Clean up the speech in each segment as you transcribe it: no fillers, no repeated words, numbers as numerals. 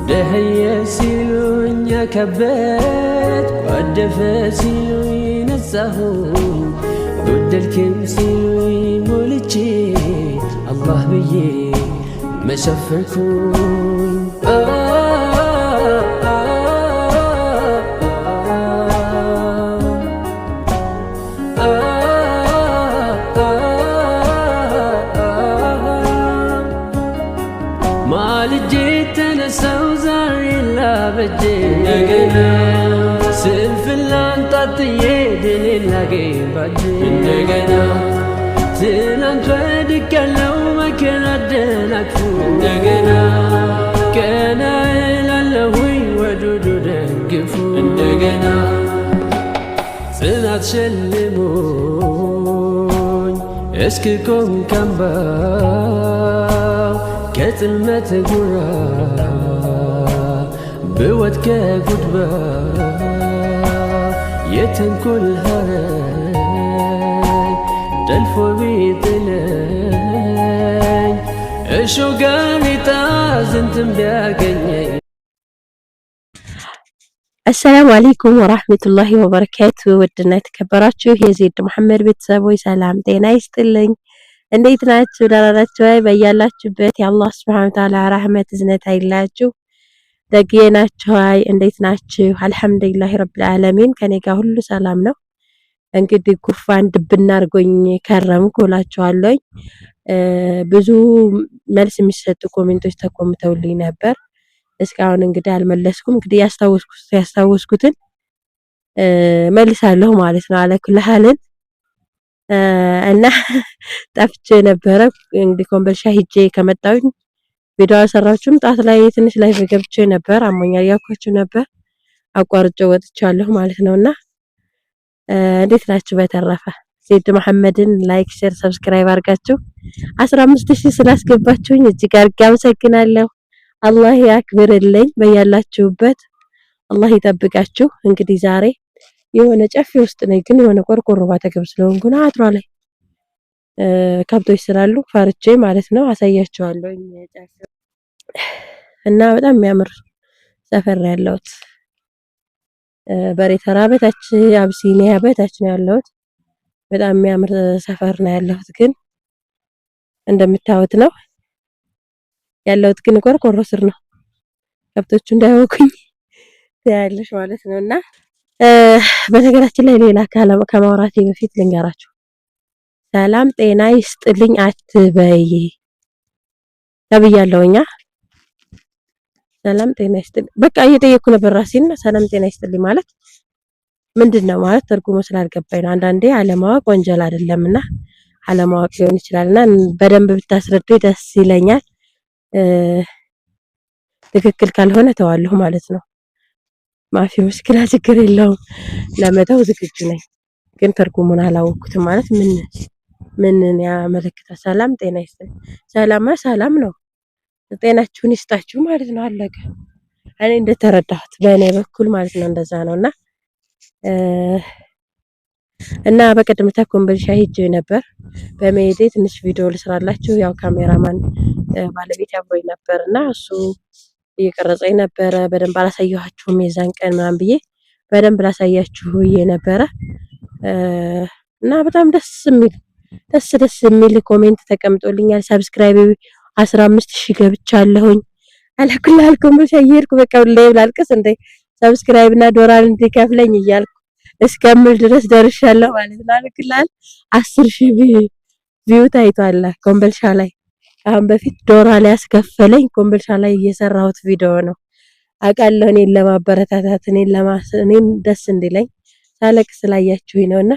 دهيا سيلون يا كبت قدف سيلون نزهو قد الكم سيلون مولجي الله بيي ما شفكون سلفلان طاطيه دليلاقي بعدين እንደገና ትናንት ወድቄያለሁ መከራ አደናቅፎ እንደገና ቀና እላለሁኝ ወዱዱ ደግፎ እንደገና ጽናት ሸልሞኝ እስክቆም ካምባው ከጽልመት ጉራ بودك قدبا يتنكل هراي تلفو بيطلعي اشو قالي تازن تنبياقني. السلام عليكم ورحمة الله وبركاته. ودنا የተከበራችሁ የዜድ መሐመድ ቤተሰቦች ሰላም ጤና ይስጥልኝ። እንዴት ናችሁ? ደህና ናችሁ? በያላችሁበት የአላህ Subhanahu Wa Ta'ala ረህመት እዝነት አይላችሁ። ደግየናችሁ እንዴት ናችሁ? አልহামዱሊላህ ረብል ዓለሚን ከኔ ጋር ሁሉ ሰላም ነው። እንግዲህ ጉፋን ድብና አርጎኝ ከረምኩ እላችኋለሁ። ብዙ መልስ የሚሰጡ ኮሜንቶች ተቆምተውልኝ ነበር። እስካሁን እንግዲህ አልመለስኩም። እንግዲህ ያስታወስኩትን መልሳለሁ ማለት ነው። አለኩልሃልን እና ጠፍቼ ነበረ። እንግዲህ ኮምቦልቻ ሂጄ ከመጣሁኝ ቪዲዮ አሰራችሁም ጣት ላይ ትንሽ ላይ ገብቼ ነበር። አሞኛል ያልኳችሁ ነበር። አቋርጬ ወጥቻለሁ ማለት ነውና እንዴት ናችሁ? በተረፈ ዜድ መሐመድን ላይክ፣ ሼር፣ ሰብስክራይብ አድርጋችሁ 15000 ስላስገባችሁኝ እጅግ አድርጌ አመሰግናለሁ። አላህ ያክብርልኝ። በያላችሁበት አላህ ይጠብቃችሁ። እንግዲህ ዛሬ የሆነ ጨፌ ውስጥ ነኝ፣ ግን የሆነ ቆርቆሮ ባጠገብ ስለሆንኩ ነው አጥሯ ላይ ከብቶች ስላሉ ፈርቼ ማለት ነው። አሳያችኋለሁ እና በጣም የሚያምር ሰፈር ነው ያለሁት። በሬተራ በታች አብሲኒያ በታች ነው ያለሁት። በጣም የሚያምር ሰፈር ነው ያለሁት። ግን እንደምታዩት ነው ያለሁት፣ ግን ቆርቆሮ ስር ነው። ከብቶቹ እንዳይወኩኝ ያለሽ ማለት ነውና በነገራችን ላይ ሌላ ከማውራቴ በፊት ልንገራችሁ። ሰላም ጤና ይስጥልኝ አትበይ ተብያለሁኛ። ሰላም ጤና ይስጥልኝ በቃ እየጠየኩ ነበር ራሴን። ሰላም ጤና ይስጥልኝ ማለት ምንድነው ማለት ትርጉሙ ስላልገባኝ ነው። አንዳንዴ አለማወቅ ወንጀል አይደለምና አለማወቅ ሊሆን ይችላልና በደንብ ብታስረዱኝ ደስ ይለኛል። ትክክል ካልሆነ ተዋለሁ ማለት ነው። ማፊ ሙሽኪላ ችግር የለውም፣ ለመተው ዝግጁ ነኝ። ግን ትርጉሙን አላወቅኩትም ማለት ምን ያመለክታል? ሰላም ጤና ይስጥልኝ። ሰላም ነው፣ ጤናችሁን ይስጣችሁ ማለት ነው። አለቀ። እኔ እንደተረዳሁት በእኔ በኩል ማለት ነው እንደዛ ነውና እና በቀደም ኮምቦልቻ ሄጄ ነበር። በመሄዴ ትንሽ ቪዲዮ ልስራላችሁ። ያው ካሜራማን ባለቤት አብሮኝ ነበርና እሱ እየቀረጸኝ ነበረ። በደንብ አላሳየኋችሁም የዛን ቀን ምናምን ብዬ በደንብ ላሳያችሁ ብዬ ነበረ እና በጣም ደስ የሚል ኮሜንት ተቀምጦልኛል። ሰብስክራይብ 15000 ገብቻለሁኝ። አለኩላል ኮምቦልቻ እየሄድኩ በቃ ላይ ላልቅስ እንደ ሰብስክራይብ እና ዶላር እንዲከፍለኝ እያልኩ እስከምል ድረስ ደርሻለሁ ማለት ነው። አለኩላል 10000 ቪው ታይቷል ኮምቦልቻ ላይ። አሁን በፊት ዶላር ያስከፈለኝ ኮምቦልቻ ላይ እየሰራሁት ቪዲዮ ነው። አውቃለሁ እኔን ለማበረታታት እኔን ደስ እንዲለኝ ሳለቅስ ስላያችሁኝ ነውና፣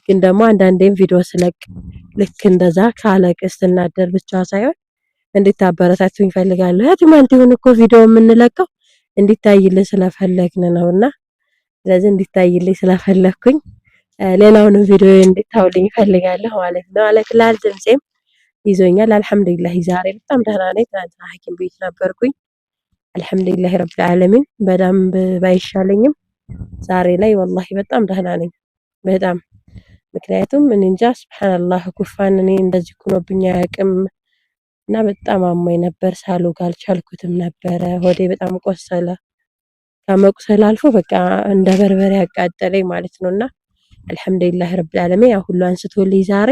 ግን ደግሞ አንዳንዴም ቪዲዮ ስለቅ ልክ እንደዛ ካለቅስ እናደር ብቻ ሳይሆን እንድታበረታቱኝ ፈልጋለሁ። ያትማንት ይሁን እኮ ቪዲዮ የምንለቀው እንዲታይልን ስለፈለግን ነውና፣ ስለዚህ እንዲታይልኝ ስለፈለኩኝ ሌላውንም ቪዲዮ እንድታውልኝ ፈልጋለሁ ማለት ነው። አለክላል ድምጼም ይዞኛል። አልহামዱሊላህ ዛሬ በጣም ደህና ነኝ። ትናንት ሐኪም ቤት ነበርኩኝ። አልহামዱሊላህ ረብል ዓለሚን በደንብ ባይሻለኝም ዛሬ ላይ ወላሂ በጣም ደህና ነኝ በጣም። ምክንያቱም እኔ እንጃ ሱብሃንአላህ ጉፋን እኔ እንደዚህ ሆኖብኝ አያውቅም። እና በጣም አሞኝ ነበር። ሳሎግ አልቻልኩትም ነበረ። ሆዴ በጣም ቆሰለ። ከመቁሰል አልፎ በቃ እንደ በርበሬ ያቃጠለኝ ማለት ነውና አልሐምዱሊላህ ረብል ዓለሚን ያው ሁሉ አንስቶልኝ ዛሬ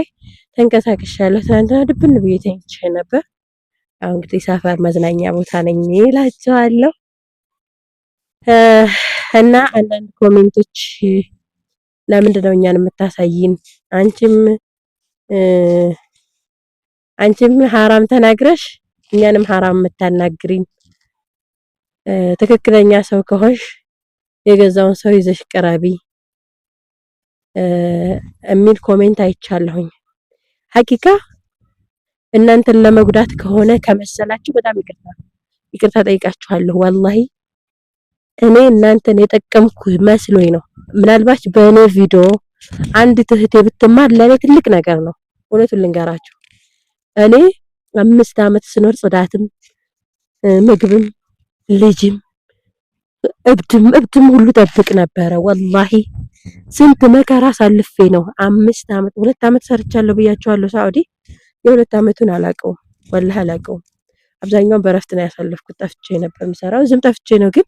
ተንቀሳቅሻለሁ። ትናንትና ድብን ብዬ ተኝቼ ነበር። አሁን እንግዲህ ሰፈር መዝናኛ ቦታ ነኝ እላቸዋለሁ። እና አንዳንድ ኮሜንቶች ለምንድን ነው እኛን የምታሳይን? አንቺም ሐራም ተናግረሽ እኛንም ሐራም የምታናግሪን? ትክክለኛ ሰው ከሆንሽ የገዛውን ሰው ይዘሽ ቅረቢ የሚል ኮሜንት አይቻለሁኝ። ሐቂቃ እናንተን ለመጉዳት ከሆነ ከመሰላችሁ በጣም ይቅርታ ጠይቃችኋለሁ። ወላሂ እኔ እናንተን የጠቀምኩ መስሎኝ ነው። ምናልባት በእኔ ቪዲዮ አንዲት እህቴ ብትማር ለኔ ትልቅ ነገር ነው። እውነቱን ልንገራችሁ እኔ 5 ዓመት ስኖር ጽዳትም ምግብም ልጅም እብድም ሁሉ ጠብቅ ነበረ። ወላሂ ስንት መከራ ሳልፌ ነው 5 ዓመት 2 ዓመት ሰርቻለሁ ብያቸዋለሁ ሳውዲ። የ2 ዓመቱን አላውቀውም ወላሂ አላውቀውም። አብዛኛውን በረፍት ነው ያሳለፍኩት። ጠፍቼ ነበር የምሰራው ዝም ጠፍቼ ነው። ግን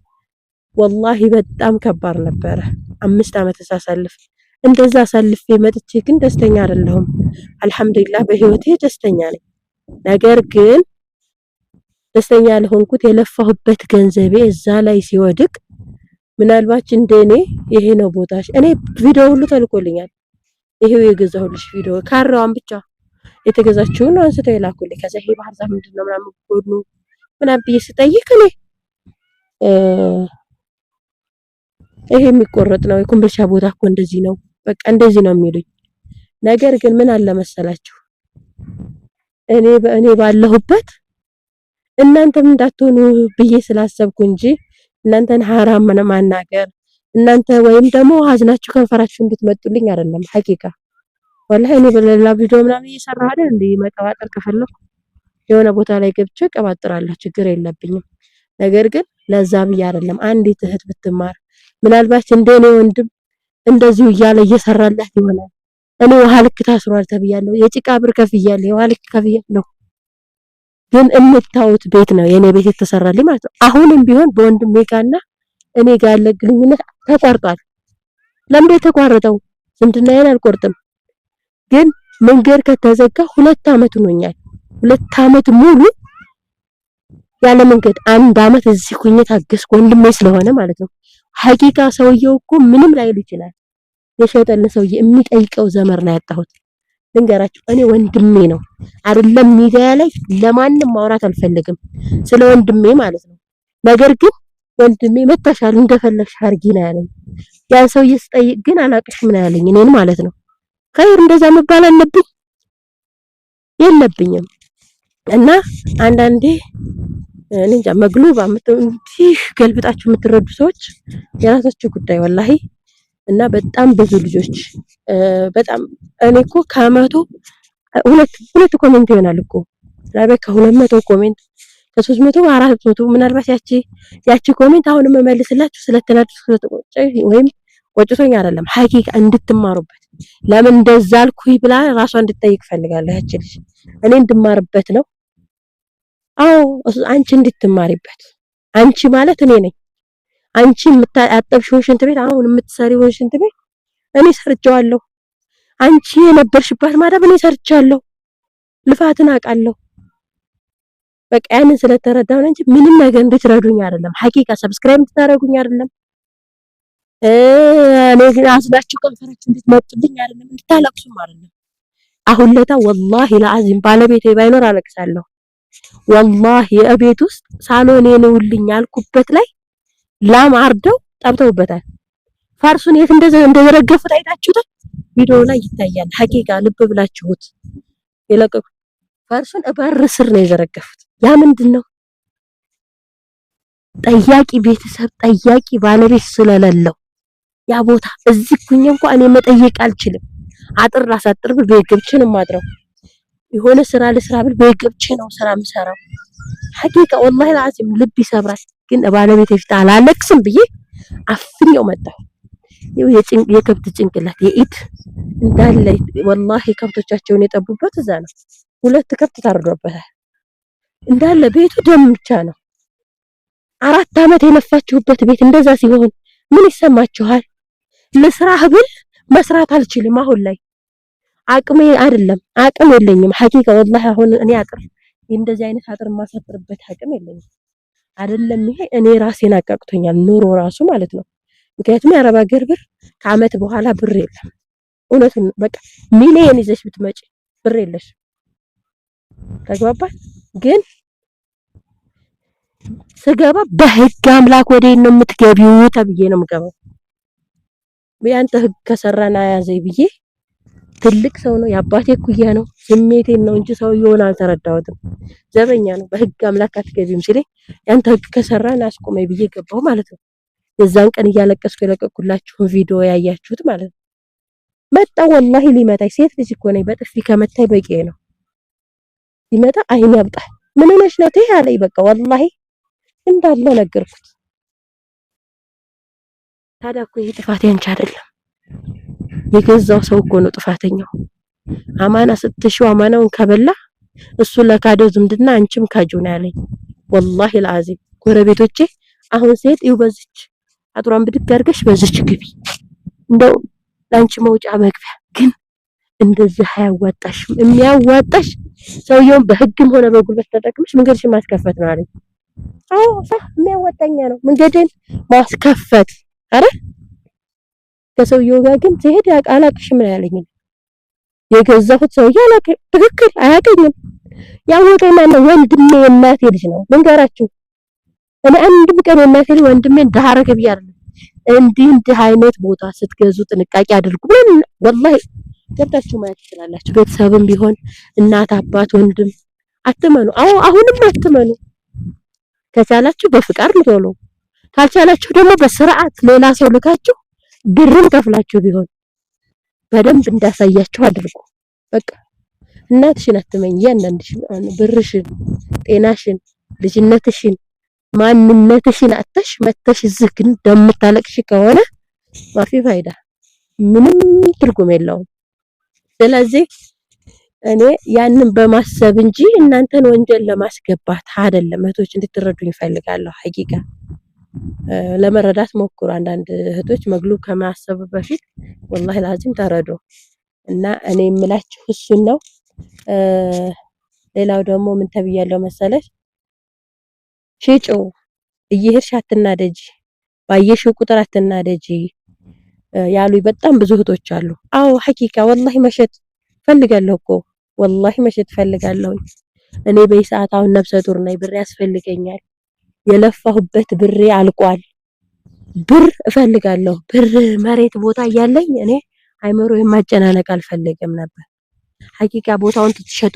ወላሂ በጣም ከባድ ነበረ 5 ዓመት ሳሳልፍ። እንደዛ አሳልፌ መጥቼ ግን ደስተኛ አይደለሁም። አልሐምዱሊላህ በህይወቴ ደስተኛ ነኝ። ነገር ግን ደስተኛ ያልሆንኩት የለፋሁበት ገንዘቤ እዛ ላይ ሲወድቅ ምናልባት እንደኔ ይሄ ነው ቦታሽ። እኔ ቪዲዮ ሁሉ ተልኮልኛል። ይሄው የገዛሁልሽ ቪዲዮ ካራዋን ብቻ የተገዛችውን አንስተው የላኩልኝ። ከዛ ይሄ ባህር ዛፍ ምንድነው ምናምን ጎኑ ምናምን ብዬ ስጠይቅ እኔ ይሄ የሚቆረጥ ነው የኮምቦልቻ ቦታ እኮ እንደዚህ ነው በቃ እንደዚህ ነው የሚሉኝ። ነገር ግን ምን አለ መሰላችሁ እኔ ባለሁበት እናንተም እንዳትሆኑ ብዬ ስላሰብኩ እንጂ እናንተን ሐራም ማናገር እናንተ ወይም ደግሞ ሀዝናችሁ ከንፈራችሁ እንድትመጡልኝ አይደለም። ሐቂቃ ወላሂ እኔ በሌላ ቪዲዮ ምናምን እየሰራሁ አይደል እንዴ መቀባጠር ከፈለኩ የሆነ ቦታ ላይ ገብቼ ቀባጥራለሁ፣ ችግር የለብኝም። ነገር ግን ለዛ ብዬ አይደለም። አንዲት እህት ብትማር ምናልባት እንደኔ ወንድም እንደዚሁ እያለ እየሰራላት ይሆናል። እኔ ውሃ ልክ ታስሯል ተብያለሁ፣ የጭቃ ብር ከፍያለሁ፣ የውሃ ልክ ከፍያለሁ። ግን የምታዩት ቤት ነው የኔ ቤት የተሰራልኝ ማለት ነው። አሁንም ቢሆን በወንድሜ ጋርና እኔ ጋር ያለ ግንኙነት ተቋርጧል። ለምን የተቋረጠው? ዝምድናዬን አልቆርጥም። ግን መንገድ ከተዘጋ 2 ዓመት ሆኖኛል። 2 ዓመት ሙሉ ያለ መንገድ 1 ዓመት እዚህ ኩኝ ታገስኩ ወንድሜ ስለሆነ ማለት ነው። ሐቂቃ ሰውየው እኮ ምንም ላይል ይችላል። የሸጠን ሰውዬ የሚጠይቀው ዘመር ነው ያጣሁት። ልንገራችሁ እኔ ወንድሜ ነው አይደለም ሚዲያ ላይ ለማንም ማውራት አልፈልግም ስለ ወንድሜ ማለት ነው። ነገር ግን ወንድሜ መተሻል እንደፈለግሽ አርጊ ነው ያለኝ። ያን ሰውዬ ስጠይቅ ግን አላቅሽም ነው ያለኝ እኔን ማለት ነው። ከይር እንደዛ መባል አለብኝ የለብኝም። እና አንዳንዴ እኔ እንጃ መግሉባ እንዲህ ገልብጣችሁ የምትረዱ ሰዎች የራሳችሁ ጉዳይ ወላሂ። እና በጣም ብዙ ልጆች በጣም እኔ እኮ ከመቶ ሁለት ኮሜንት ይሆናል እኮ ዛሬ ከ200 ኮሜንት ከ300 400 ምናልባት ያቺ ኮሜንት አሁን መመልስላችሁ ስለተናደድኩ ስለተቆጨኝ ወይም ቆጭቶኝ አይደለም፣ ሐቂቃ እንድትማሩበት ለምን እንደዛ አልኩኝ ብላ ራሷ እንድትጠይቅ ፈልጋለሁ። ያቺ ልጅ እኔ እንድማርበት ነው። አዎ አንቺ እንድትማሪበት። አንቺ ማለት እኔ ነኝ። አንቺ የምታጠብሽውን ሽንት ቤት አሁን የምትሰሪውን ሽንት ቤት እኔ ሰርቼዋለሁ። አንቺ የነበርሽባት ማዳብ እኔ ሰርቻለሁ። ልፋትን አውቃለሁ። በቃ ያንን ስለተረዳሁ እንጂ ምንም ነገር እንድትረዱኝ አይደለም። ሐቂቃ ሰብስክራይብ እንድታረጉኝ አይደለም። እኔ ግን አዝናችሁ ከንፈራችሁ እንድትመጡልኝ አይደለም፣ እንድታለቅሱም አይደለም። አሁን ለታ ወላሂ ለአዚም ባለቤቴ ባይኖር አለቅሳለሁ። ወላሂ የቤት ውስጥ ሳሎኔ ነውልኝ ያልኩበት ላይ ላም አርደው ጠብተውበታል። ፋርሱን የት እንደዘረገፉት አይታችሁታል። ቪዲዮ ላይ ይታያል። ሐቂቃ ልብ ብላችሁት የለቀቁ ፋርሱን በር ስር ነው የዘረገፉት። ያ ምንድነው? ጠያቂ ቤተሰብ ጠያቂ ባለቤት ስለሌለው ያ ቦታ እዚህ ኩኝ እንኳን እኔ መጠየቅ አልችልም። አጥር አሳጥር ብል ቤት ገብቼ ነው የማድረው። የሆነ ስራ ለስራ ብል ቤት ገብቼ ነው ስራ የምሰራው። ሐቂቃ ወላሂ ለአዚም ልብ ይሰብራል። ግን ባለቤቴ ፊት አላለቅስም ብዬ አፍሬው መጣሁ። የከብት ጭንቅላት የኢድ እንዳለ ወላሂ ከብቶቻቸውን የጠቡበት እዛ ነው። 2 ከብት ታርዶበታል። እንዳለ ቤቱ ደም ብቻ ነው። 4 ዓመት የለፋችሁበት ቤት እንደዛ ሲሆን ምን ይሰማችኋል? ለስራህ ብል መስራት አልችልም። አሁን ላይ አቅሜ አይደለም አቅም የለኝም ሐቂቃ ወላሂ። አሁን እኔ አጥር እንደዚህ አይነት አጥር ማሳጥርበት አቅም የለኝም። አይደለም ይሄ እኔ ራሴን አቃቅቶኛል ኑሮ ራሱ ማለት ነው። ምክንያቱም የአረብ ሀገር ብር ከአመት በኋላ ብር የለም። እውነቱን በቃ ሚሊየን ይዘሽ ብትመጪ ብር የለሽ። ተግባባል። ግን ስገባ በህግ አምላክ ወዴት ነው የምትገቢው ተብዬ ነው የምገባው። ያንተ ህግ ከሰራና ያዘኝ ብዬ ትልቅ ሰው ነው የአባቴ ኩያ ነው ስሜቴን ነው እንጂ ሰውየውን አልተረዳሁትም። ዘበኛ ነው በህግ አምላክ አትገቢም ሲለኝ ያንተ ህግ ከሰራና አስቆመኝ ብዬ ገባሁ ማለት ነው። የዛን ቀን እያለቀስኩ የለቀኩላችሁን ቪዲዮ ያያችሁት ማለት ነው። መጣ ወላሂ ሊመታኝ። ሴት ልጅ እኮ ነኝ በጥፊ ከመታኝ በቂ ነው። ሊመጣ አይን ያብጣል። ምን ሆነሽ ነው ትይ አለኝ። በቃ ወላሂ እንዳለ ነገርኩት። ታዲያ እኮ ይሄ ጥፋት ያንቺ አይደለም፣ የገዛው ሰው እኮ ነው ጥፋተኛው። አማና ስትሽው አማናውን ከበላ እሱ ለካደው ዝምድና አንቺም ካጁ ነው ያለኝ። ወላሂ العظيم ጎረቤቶቼ አሁን ሴት ይው በዚች አጥሯን ብድግ አድርገሽ በዚች ግቢ እንደው ላንቺ መውጫ መግቢያ ግን እንደዚህ አያዋጣሽም። የሚያዋጣሽ ሰውየውን በህግም ሆነ በጉልበት ተጠቅመሽ መንገድሽን ማስከፈት ነው አለኝ። አዎ صح የሚያዋጣኛ ነው መንገድን ማስከፈት። አረ ከሰውየው ጋር ግን ትሄድ አላቅሽም ነው ያለኝ። የገዛሁት ሰውዬው አላቅ ትክክል አያቀኝም። ያወቀኝ ማን ነው? ወንድሜ የእናቴ ልጅ ነው። ልንገራችሁ እኔ አንድም ቀን የእናቴ ልጅ ወንድሜን ዳረገ ብያለሁ። እንዲህ አይነት ቦታ ስትገዙ ጥንቃቄ አድርጉ። ወላሂ ገብታችሁ ማየት ትችላላችሁ። ቤተሰብም ቢሆን እናት፣ አባት፣ ወንድም አትመኑ። አዎ አሁንም አትመኑ። ከቻላችሁ በፍቃድ ቶሎ፣ ካልቻላችሁ ደግሞ በስርዓት ሌላ ሰው ልካችሁ ብርም ከፍላችሁ ቢሆን በደንብ እንዳሳያችሁ አድርጉ። በቃ እናትሽን አትመኝ። ያንዳንድሽን ብርሽን፣ ጤናሽን፣ ልጅነትሽን፣ ማንነትሽን አጥተሽ መተሽ እዚህ ግን እንደምታለቅሽ ከሆነ ማፊ ፋይዳ ምንም ትርጉም የለውም። ስለዚህ እኔ ያንን በማሰብ እንጂ እናንተን ወንጀል ለማስገባት አይደለም። እህቶች እንድትረዱኝ እፈልጋለሁ። ሐቂቃ ለመረዳት ሞክሩ። አንዳንድ እህቶች መግሉ ከማሰብ በፊት ወላሂ ላዚም ተረዱ እና እኔ የምላችሁ እሱን ነው። ሌላው ደግሞ ምን ተብያለሁ መሰለሽ? ሽጪው እየሄድሽ አትናደጂ፣ ባየሽው ቁጥር አትናደጂ ያሉ በጣም ብዙ እህቶች አሉ። አዎ ሐቂቃ ወላሂ መሸጥ ፈልጋለሁ እኮ ወላሂ መሸጥ ፈልጋለሁ። እኔ በሰዓት አሁን ነፍሰ ጡር ነኝ፣ ብር ያስፈልገኛል። የለፋሁበት ብሬ አልቋል። ብር እፈልጋለሁ። ብር መሬት ቦታ እያለኝ እኔ አይምሮ የማጨናነቅ አልፈልግም ነበር። ሐቂቃ ቦታውን ትሸጡ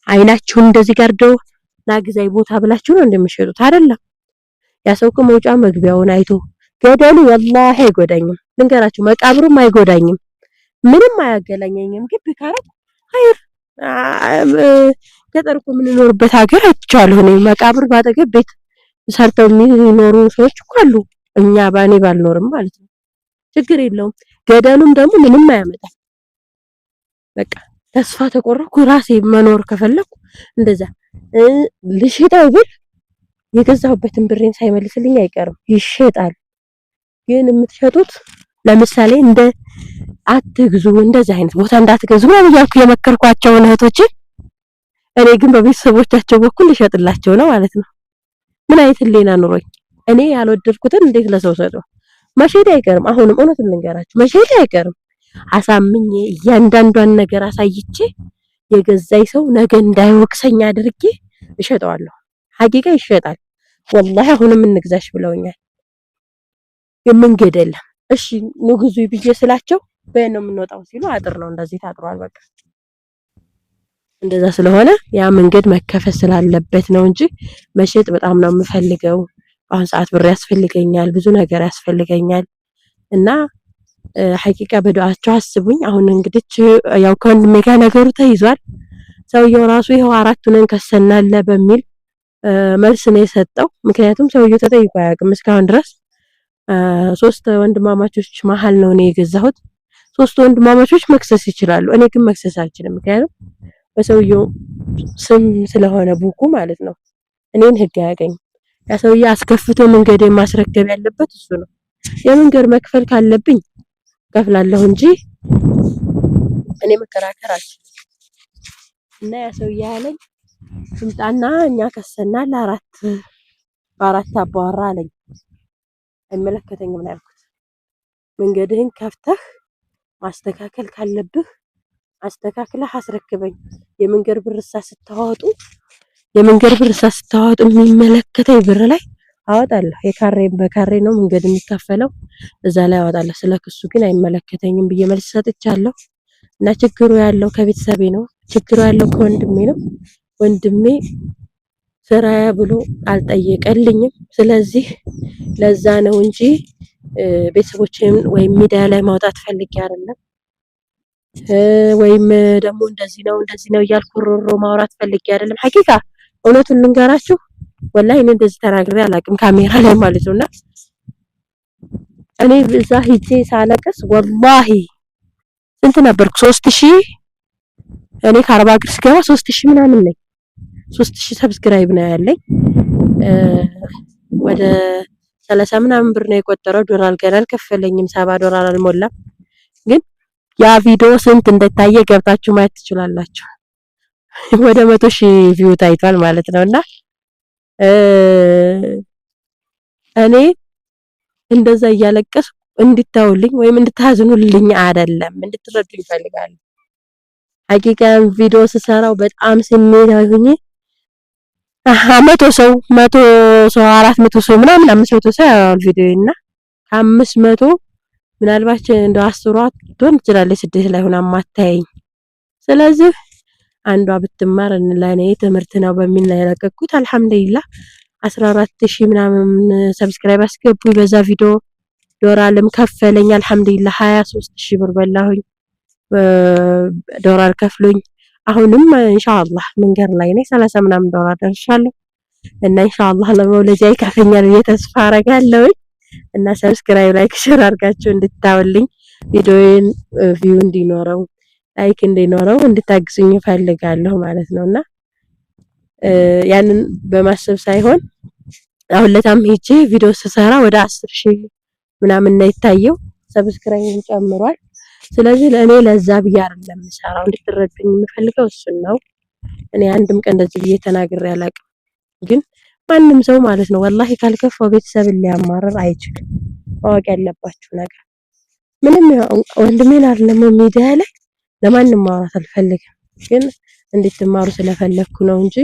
አይናችሁን እንደዚህ ጋርደው ናግዛይ ቦታ ብላችሁ ነው እንደምትሸጡት አይደለም። ያ ሰው ከመውጫ መግቢያውን አይቶ ገደሉ ወላሂ አይጎዳኝም። ልንገራችሁ መቃብሩም አይጎዳኝም፣ ምንም አያገላኘኝም። ግብ ካረት ኸይር ገጠር እኮ የምንኖርበት ሀገር አይቻለሁ። እኔ መቃብር ባጠገብ ቤት ሰርተው የሚኖሩ ሰዎች እኮ አሉ። እኛ ባኔ ባልኖርም ማለት ነው። ችግር የለውም። ገደሉም ደግሞ ምንም አያመጣም። በቃ ተስፋ ተቆረኩ ራሴ መኖር ከፈለኩ እንደዛ ልሽጠው ብል የገዛሁበትን ብሬን ሳይመልስልኝ አይቀርም፣ ይሸጣል። ግን የምትሸጡት ለምሳሌ እንደ አትግዙ፣ እንደዚህ አይነት ቦታ እንዳትገዙ ነው ያልኩ የመከርኳቸው እህቶቼ። እኔ ግን በቤተሰቦቻቸው በኩል ልሸጥላቸው ነው ማለት ነው። ምን አይነት ህሊና ኑሮኝ እኔ ያልወደድኩትን እንዴት ለሰው ሰጠው? መሸጥ አይቀርም። አሁንም እውነቱን ልንገራችሁ መሸጥ አይቀርም። አሳምኜ እያንዳንዷን ነገር አሳይቼ የገዛይ ሰው ነገ እንዳይወቅሰኝ አድርጌ እሸጠዋለሁ። ሐቂቃ ይሸጣል ወላሂ። አሁንም እንግዛሽ ብለውኛል። የምንገድ የለም እሺ ንግዙ ብዬ ስላቸው በእኔ ነው የምንወጣው ሲሉ አጥር ነው እንደዚህ ታጥሯል። በቃ እንደዛ ስለሆነ ያ መንገድ መከፈት ስላለበት ነው እንጂ መሸጥ በጣም ነው የምፈልገው። አሁን ሰዓት ብር ያስፈልገኛል፣ ብዙ ነገር ያስፈልገኛል እና ሐቂቃ በዱዓቸው አስቡኝ። አሁን እንግዲህ ያው ከወንድሜ ጋር ነገሩ ተይዟል። ሰውየው ራሱ ይሄው አራቱን ከሰናለ በሚል መልስ ነው የሰጠው። ምክንያቱም ሰውየው ተጠይቆ አያውቅም እስካሁን ድረስ። 3 ወንድማማቾች መሀል ነው እኔ የገዛሁት። 3 ወንድማማቾች መክሰስ ይችላሉ፣ እኔ ግን መክሰስ አልችልም። ምክንያቱም በሰውየው ስም ስለሆነ ቡኩ ማለት ነው እኔን ህግ አያገኝም። ያ ሰውዬ አስከፍቶ መንገዴን ማስረከብ ያለበት እሱ ነው። የመንገድ መክፈል ካለብኝ ከፍላለሁ እንጂ እኔ መከራከር አልችልም። እና ያ ሰውዬ ያለኝ ስልጣና እኛ ከሰናል በአራት አባወራ አለኝ። አይመለከተኝም ነው ያልኩት። መንገድህን ከፍተህ ማስተካከል ካለብህ አስተካክለህ አስረክበኝ። የመንገድ ብርሳ ስታወጡ የሚመለከተኝ ብር ላይ አወጣለሁ። የካሬን በካሬ ነው መንገድ የሚከፈለው፣ እዛ ላይ አወጣለሁ። ስለ ክሱ ግን አይመለከተኝም ብዬ መልስ ሰጥቻለሁ። እና ችግሩ ያለው ከቤተሰቤ ነው። ችግሩ ያለው ከወንድሜ ነው። ወንድሜ ስራዬ ብሎ አልጠየቀልኝም። ስለዚህ ለዛ ነው እንጂ ቤተሰቦቼን ወይም ሚዲያ ላይ ማውጣት ፈልጌ አይደለም። ወይም ደግሞ እንደዚህ ነው እያልኩ ሮሮ ማውራት ፈልጌ አይደለም። ሐቂቃ እውነቱን ልንገራችሁ፣ ወላሂ እኔ እንደዚህ ተናግሬ አላውቅም ካሜራ ላይ ማለት ነውና እኔ እዛ ሂጄ ሳለቅስ ወላሂ ስንት ነበርኩ? 3000 እኔ ከአረብ ሀገር ስገባ 3000 ምናምን ነኝ። 3000 ሰብስክራይብ ነው ያለኝ። ወደ 30 ምናምን ብር ነው የቆጠረው። ዶላር ገና አልከፈለኝም። $70 አልሞላም። ግን ያ ቪዲዮ ስንት እንደታየ ገብታችሁ ማየት ትችላላችሁ። ወደ 100,000 ቪው ታይቷል ማለት ነውና እኔ እንደዛ እያለቀስ እንድታውልኝ ወይም እንድታዝኑልኝ አይደለም፣ እንድትረዱኝ ይፈልጋሉ። ሐቂቃን ቪዲዮ ስሰራው በጣም ስሜታዊ ሆኜ 100 ሰው 400 ሰው ምናምን 500 ሰው ያው ቪዲዮና ከ500 ምናልባት እንደው 10 ትሆን ትችላለች ስደት ላይ ሆና ማታየኝ። ስለዚህ አንዷ ብትማር ለኔ ትምህርት ነው በሚል ነው የለቀኩት። አልሐምዱሊላህ 14000 ምናምን ሰብስክራይብ አስገቡኝ በዛ ቪዲዮ። ዶላርም ከፈለኝ አልሐምዱሊላህ 23000 ብር በላሁኝ። ዶላር ከፍሎኝ አሁንም ኢንሻአላህ መንገድ ላይ ነኝ። 30 ምናምን ዶላር ደርሻለሁ እና ኢንሻአላህ ለመውለጃ ይከፈኛል ብዬ ተስፋ አረጋለሁ። እና ሰብስክራይብ ላይክ ሼር አድርጋችሁ እንድታውልኝ ቪዲዮዬን ቪው እንዲኖረው ላይክ እንዲኖረው እንድታግዙኝ እፈልጋለሁ ማለት ነውና ያንን በማሰብ ሳይሆን አሁን ለታም ሄጄ ቪዲዮ ስሰራ ወደ 10000 ምናምን ነው የታየው። ሰብስክራይብ ጨምሯል። ስለዚህ ለኔ ለዛ ብዬ አይደለም የምሰራው፣ እንድትረዱኝ የምፈልገው እሱን ነው። እኔ አንድም ቀን እንደዚህ ብዬ ተናግሬ አላውቅም። ግን ማንም ሰው ማለት ነው ወላሂ ካልከፋው ቤተሰብን ሊያማርር አይችልም። ማወቅ ያለባችሁ ነገር ምንም ወንድሜን አይደለም ሚዲያ ላይ ለማንም ማውራት አልፈልግም፣ ግን እንድትማሩ ስለፈለኩ ነው እንጂ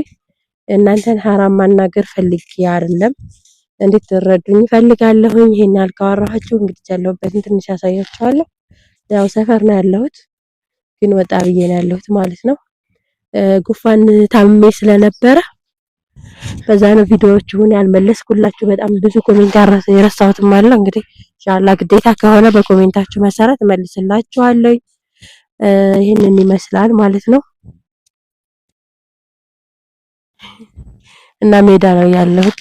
እናንተን ሐራም ማናገር ፈልጌ አይደለም። እንድትረዱኝ ፈልጋለሁኝ። ይሄን ያልካወራችሁ እንግዲህ ያለሁበትን ትንሽ ያሳያችኋለሁ። ያው ሰፈር ነው ያለሁት፣ ግን ወጣ ብዬ ነው ያለሁት ማለት ነው። ጉፋን ታምሜ ስለነበረ በዛ ነው ቪዲዮዎቹን ያልመለስኩላችሁ። በጣም ብዙ ኮሜንት የረሳሁትም አለ። እንግዲህ ኢንሻአላህ ግዴታ ከሆነ በኮሜንታችሁ መሰረት እመልስላችኋለሁ። ይሄንን ይመስላል ማለት ነው። እና ሜዳ ነው ያለሁት።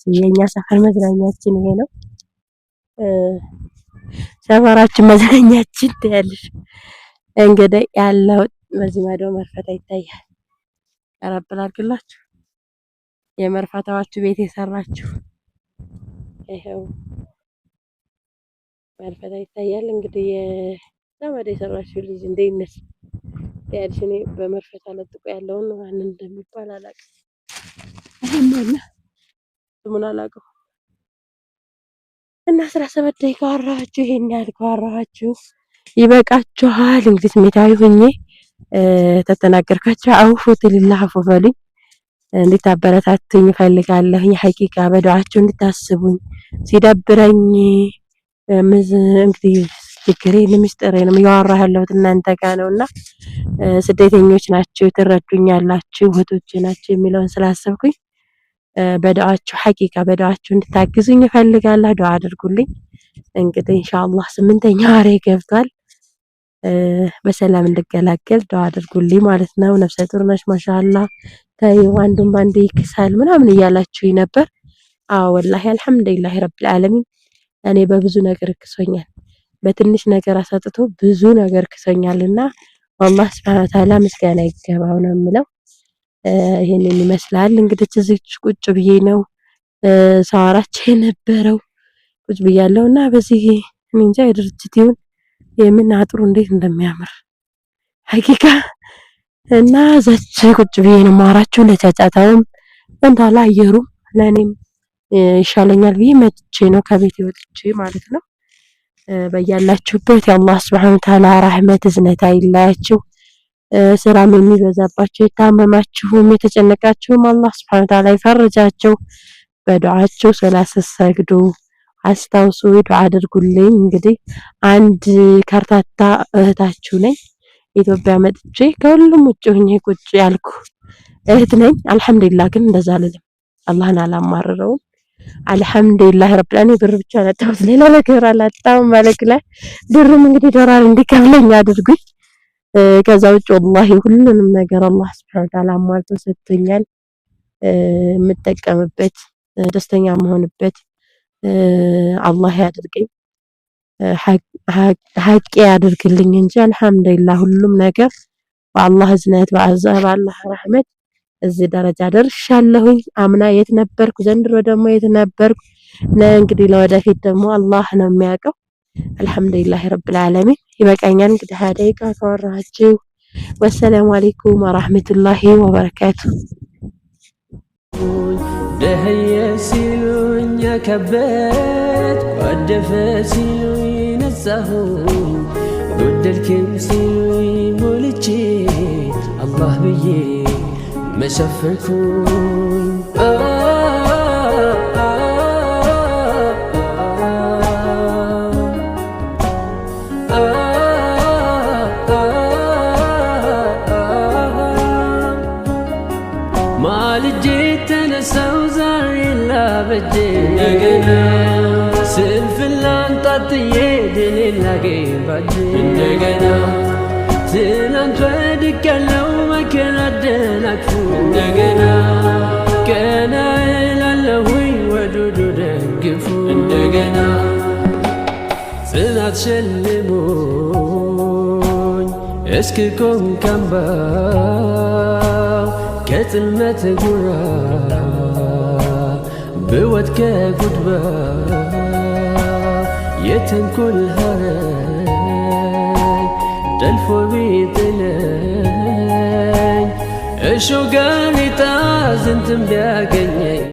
የኛ ሰፈር መዝናኛችን ይሄ ነው። ሰፈራችን መዝናኛችን ያለሽ እንግዲህ ያለው በዚህ ማዶ መርፈታ ይታያል። ቀረብላችሁ የመርፈታዋችሁ ቤት የሰራችሁ ይሄው መርፈታ ይታያል። እንግዲህ የዘመድ የሰራችሁ ልጅ እንደይነስ ያልሽ እኔ በመርፈታ ለጥቆ ያለውን ማንን እንደሚባል አላውቅም። አሁን ስሙን አላውቀው እና 17 ደቂቃ አወራኋችሁ። ይሄን ያህል ካወራኋችሁ ይበቃችኋል። እንግዲህ ስሜታዊ ሆኜ ተተናገርካችሁ አውፉት ሊላህ አፉ በሉኝ። እንድታበረታቱኝ እፈልጋለሁ። ሐቂቃ በዱዓችሁ እንድታስቡኝ ሲደብረኝ እንግዲህ ችግሬን ምስጢሬንም እያወራሁ ያለሁት እናንተ ጋር ነውና ስደተኞች ናችሁ ትረዱኛላችሁ እህቶቼ ናችሁ የሚለውን ስላሰብኩኝ በዱዓችሁ ሐቂቃ በዱዓችሁ እንድታግዙኝ እፈልጋለሁ። ዱዓ አድርጉልኝ። እንግዲህ ኢንሻአላህ 8ኛ ወሬ ገብቷል። በሰላም እንድገላገል ዱዓ አድርጉልኝ ማለት ነው። ነፍሰ ጡር ነሽ ማሻአላህ ታዩ አንዱን ባንዴ ይክሳል ምናምን እያላችሁኝ ነበር። አዎ ወላሂ አልሐምዱሊላህ ረብል ዓለሚን እኔ በብዙ ነገር ክሶኛል። በትንሽ ነገር አሳጥቶ ብዙ ነገር ክሶኛልና አላህ ሱብሓነሁ ወተዓላ ምስጋና ይገባው ነው የምለው። ይሄንን ይመስላል እንግዲህ እዚች ቁጭ ብዬ ነው ሳወራችሁ የነበረው ቁጭ ብያለሁና በዚህ እኔ እንጃ የድርጅት ይሁን የምን አጥሩ እንዴት እንደሚያምር ሐቂቃ እና ዘች ቁጭ ብዬ ነው የማወራችሁ። ለጫጫታውም እንዳለ አየሩም ለኔም ይሻለኛል ብዬ መጥቼ ነው ከቤት ወጥቼ ማለት ነው። በያላችሁበት የአላህ ሱብሓነሁ ወተዓላ ረህመት እዝነት አይለያችሁ። ስራም የሚበዛባችሁ የታመማችሁም የተጨነቃችሁም አላህ ሱብሓነሁ ወተዓላ ይፈርጃችሁ። በዱዓችሁ ሶላት ስትሰግዱ አስታውሱ፣ ዱዓ አድርጉልኝ። እንግዲህ አንድ ከርታታ እህታችሁ ነኝ። ኢትዮጵያ መጥቼ ከሁሉም ውጭ ሆኜ ቁጭ ያልኩ እህት ነኝ። አልሐምዱሊላህ ግን እንደዛ አልልም፣ አላህን አላማርረውም። አልሐምዱሊላህ ረብል ዓለሚን ብር ብቻ አላጣሁት፣ ሌላ ነገር አላጣሁም ማለት ላይ ብርም እንግዲህ ዶላር እንዲከፍለኝ አድርጉኝ። ከዛ ውጭ ወላሂ ሁሉንም ነገር አላህ ሱብሓነሁ ወተዓላ አሟልቶ ሰጥቶኛል። የምጠቀምበት ደስተኛ መሆንበት አላህ ያድርገኝ፣ ሐቄ ያድርግልኝ እንጂ አልሐምዱሊላህ ሁሉም ነገር በአላህ እዝነት በአላህ ረህመት እዚህ ደረጃ ደርሻለሁኝ። አምና የት ነበርኩ? ዘንድሮ ደግሞ የት ነበርኩ? እንግዲህ ለወደፊት ደግሞ አላህ ነው የሚያውቀው። አልሐምዱሊላህ ረብል ዓለሚን። ይበቃኛል እንግዲህ 20 ደቂቃ ካወራችሁ። ወሰላሙ አለይኩም ወራህመቱላሂ ወበረካቱ። ደህየ ሲሉኝ ከበድኩ፣ ወደፈ ሲሉኝ ነጻሁ፣ ጎደልክም ሲሉኝ ሞልቼ አላህ ብዬ መሸፈንኩኝ። ማልጄ ተነሳው ዛሬ ላበጄ እንደገና ስንፍናን ጣጥዬ ድሌን ላገኝ ባጄ እንደገና ትናንት ወድቄያለሁ መከራ አደናቅፎ እንደገና ቀና እላለሁኝ ወዱዱ ደግፎ እንደገና ጽናት ሸልሞኝ እስክቆም ካምባው ከጽልመት ጉራ ብወት ከጉድባ የተንኮል ሀረግ ጠልፎ ቢጥለኝ እሾህ ጋሬጣ ዝንትም ቢያገኘኝ